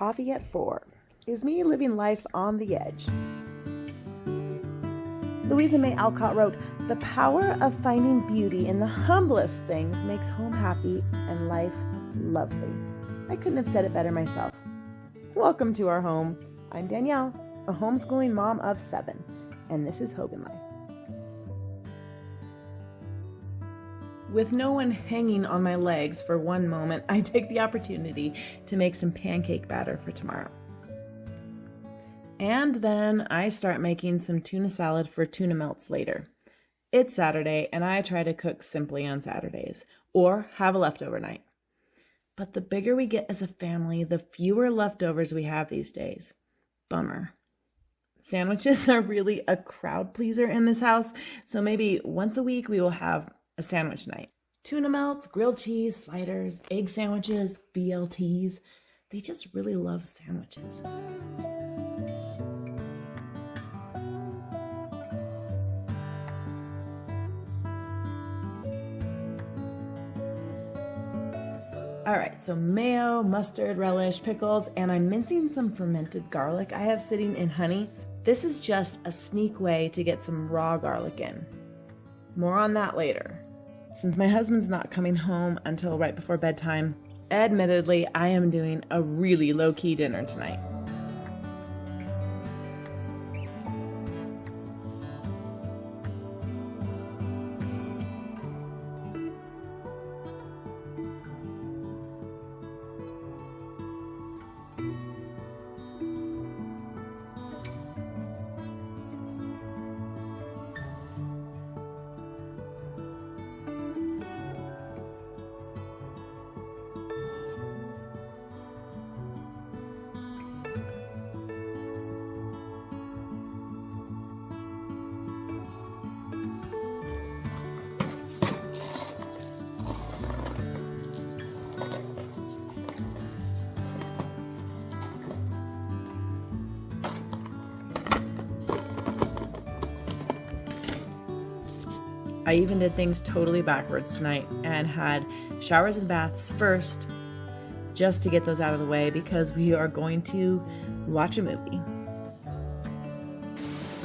coffee at 4 is me living life on the edge. Louisa May Alcott wrote, "The power of finding beauty in the humblest things makes home happy and life lovely." I couldn't have said it better myself. Welcome to our home. I'm Danielle, a homeschooling mom of 7, and this is Hogan Life. With no one hanging on my legs for one moment, I take the opportunity to make some pancake batter for tomorrow. And then I start making some tuna salad for tuna melts later. It's Saturday, and I try to cook simply on Saturdays, or have a leftover night. But the bigger we get as a family, the fewer leftovers we have these days. Bummer. Sandwiches are really a crowd pleaser in this house, so maybe once a week we will have a sandwich night. Tuna melts, grilled cheese, sliders, egg sandwiches, BLTs. They just really love sandwiches. All right, so mayo, mustard, relish, pickles, and I'm mincing some fermented garlic I have sitting in honey. This is just a sneak way to get some raw garlic in. More on that later. Since my husband's not coming home until right before bedtime, admittedly, I am doing a really low-key dinner tonight. I even did things totally backwards tonight and had showers and baths first, just to get those out of the way because we are going to watch a movie.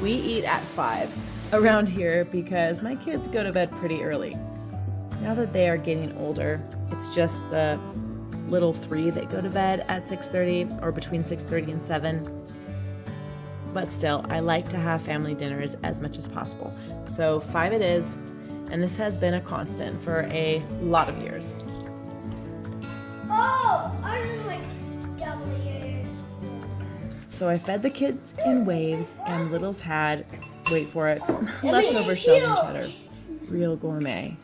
We eat at 5 around here because my kids go to bed pretty early. Now that they are getting older, it's just the little 3 that go to bed at 6:30 or between 6:30 and 7. But still, I like to have family dinners as much as possible. So 5 it is, and this has been a constant for a lot of years. Oh, I just like W's. So I fed the kids in waves, and Little's had, wait for it, leftover shells and cheddar. Real gourmet.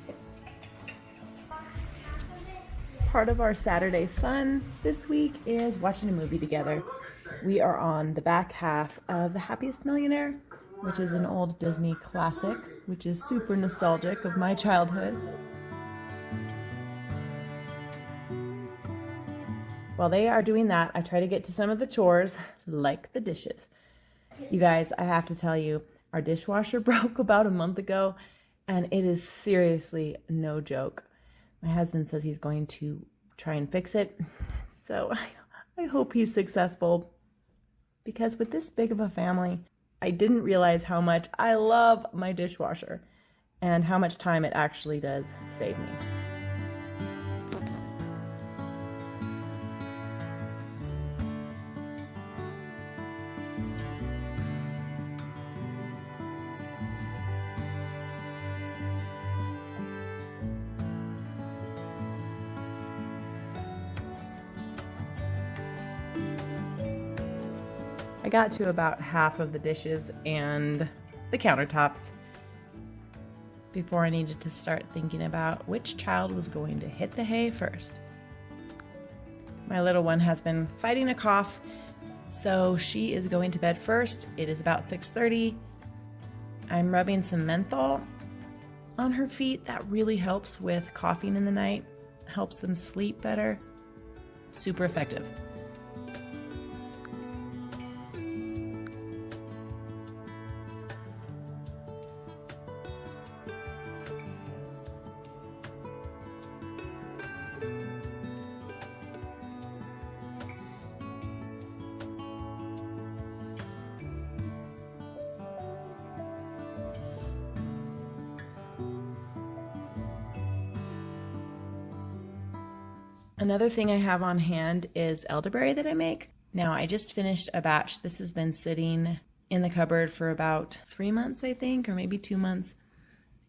Part of our Saturday fun this week is watching a movie together. We are on the back half of The Happiest Millionaire, which is an old Disney classic, which is super nostalgic of my childhood. While they are doing that, I try to get to some of the chores, like the dishes. You guys, I have to tell you, our dishwasher broke about a month ago, and it is seriously no joke. My husband says he's going to try and fix it, so I hope he's successful. Because with this big of a family, I didn't realize how much I love my dishwasher and how much time it actually does save me. I got to about half of the dishes and the countertops before I needed to start thinking about which child was going to hit the hay first. My little one has been fighting a cough, so she is going to bed first. It is about 6:30. I'm rubbing some menthol on her feet. That really helps with coughing in the night, helps them sleep better. Super effective. Another thing I have on hand is elderberry that I make. Now, I just finished a batch. This has been sitting in the cupboard for about 3 months, I think, or maybe 2 months.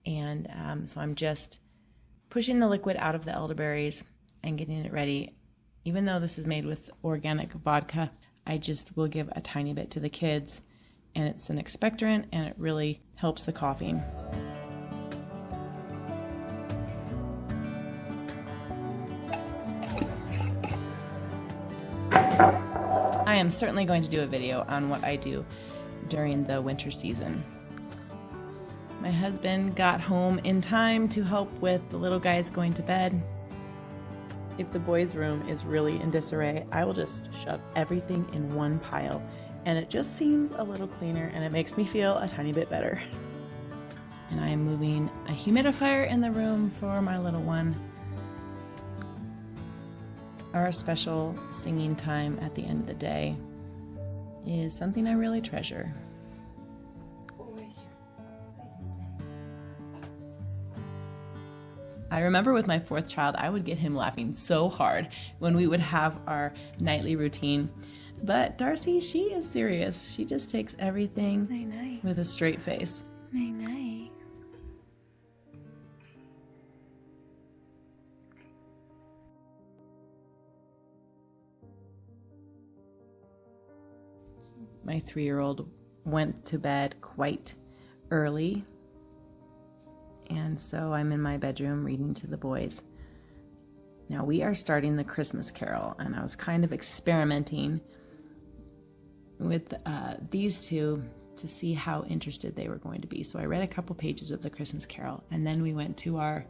And so I'm just pushing the liquid out of the elderberries and getting it ready. Even though this is made with organic vodka, I just will give a tiny bit to the kids. And it's an expectorant, and it really helps the coughing. I am certainly going to do a video on what I do during the winter season. My husband got home in time to help with the little guys going to bed. If the boys' room is really in disarray, I will just shove everything in one pile, and it just seems a little cleaner, and it makes me feel a tiny bit better. And I am moving a humidifier in the room for my little one. Our special singing time at the end of the day is something I really treasure. I remember with my fourth child, I would get him laughing so hard when we would have our nightly routine. But Darcy, she is serious. She just takes everything night-night with a straight face. Night-night. My 3-year-old went to bed quite early, and so I'm in my bedroom reading to the boys. Now we are starting the Christmas Carol, and I was kind of experimenting with these two to see how interested they were going to be. So I read a couple pages of the Christmas Carol, and then we went to our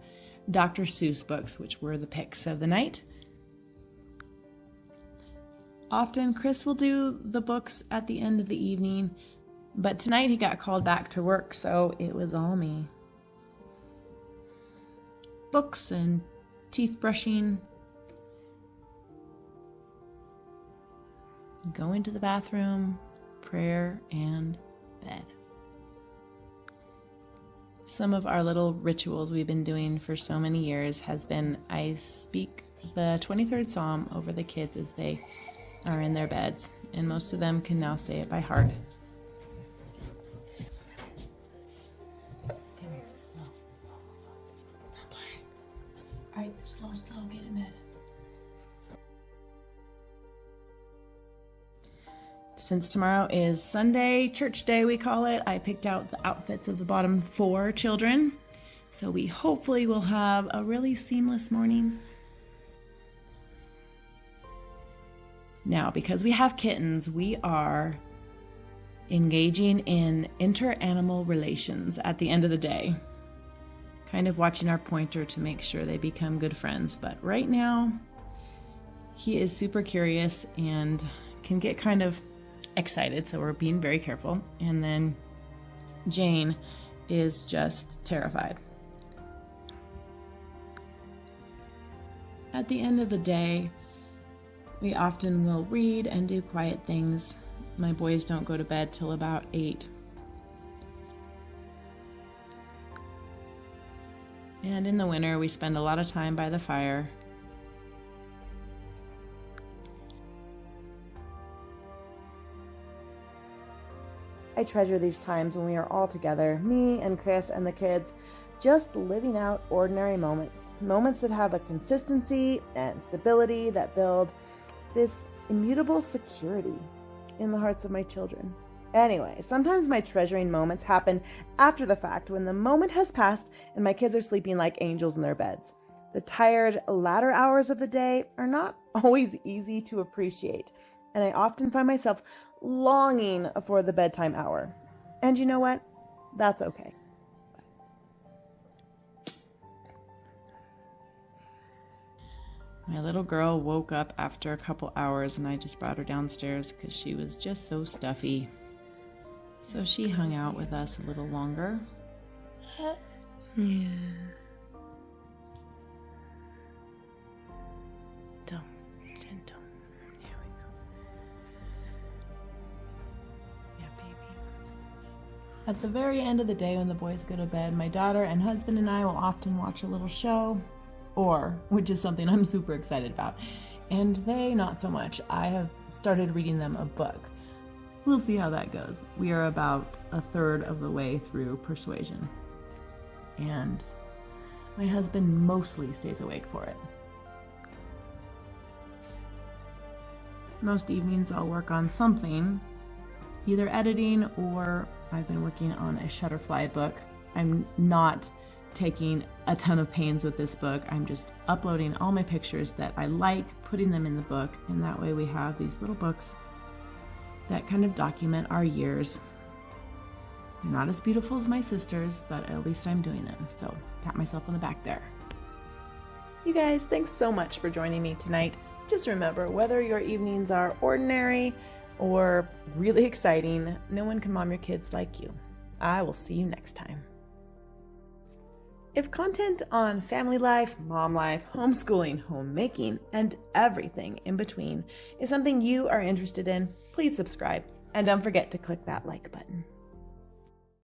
Dr. Seuss books, which were the picks of the night. Often Chris will do the books at the end of the evening, but tonight he got called back to work, so it was all me. Books and teeth brushing, going to the bathroom, prayer, and bed. Some of our little rituals we've been doing for so many years has been I speak the 23rd Psalm over the kids as they are in their beds, and most of them can now say it by heart. Come here. All right, slow, get in bed. Since tomorrow is Sunday, church day we call it, I picked out the outfits of the bottom 4 children. So we hopefully will have a really seamless morning. Now, because we have kittens, we are engaging in inter-animal relations at the end of the day. Kind of watching our pointer to make sure they become good friends. But right now, he is super curious and can get kind of excited, so we're being very careful. And then Jane is just terrified. At the end of the day, we often will read and do quiet things. My boys don't go to bed till about 8. And in the winter, we spend a lot of time by the fire. I treasure these times when we are all together, me and Chris and the kids, just living out ordinary moments. Moments that have a consistency and stability that build this immutable security in the hearts of my children. Anyway, sometimes my treasuring moments happen after the fact, when the moment has passed and my kids are sleeping like angels in their beds. The tired latter hours of the day are not always easy to appreciate, and I often find myself longing for the bedtime hour. And you know what? That's okay. My little girl woke up after a couple hours, and I just brought her downstairs because she was just so stuffy. So she hung out with us a little longer. Yeah. Gentle. There we go. Yeah, baby. At the very end of the day when the boys go to bed, my daughter and husband and I will often watch a little show. or, which is something I'm super excited about, and they not so much. I have started reading them a book. We'll see how that goes. We are about a third of the way through Persuasion, and my husband mostly stays awake for it. Most evenings I'll work on something, either editing or I've been working on a Shutterfly book. I'm not taking a ton of pains with this book. I'm just uploading all my pictures that I like, putting them in the book, and that way we have these little books that kind of document our years. They're not as beautiful as my sister's, but at least I'm doing them, so pat myself on the back there. You guys, thanks so much for joining me tonight. Just remember, whether your evenings are ordinary or really exciting, no one can mom your kids like you. I will see you next time. If content on family life, mom life, homeschooling, homemaking, and everything in between is something you are interested in, please subscribe and don't forget to click that like button.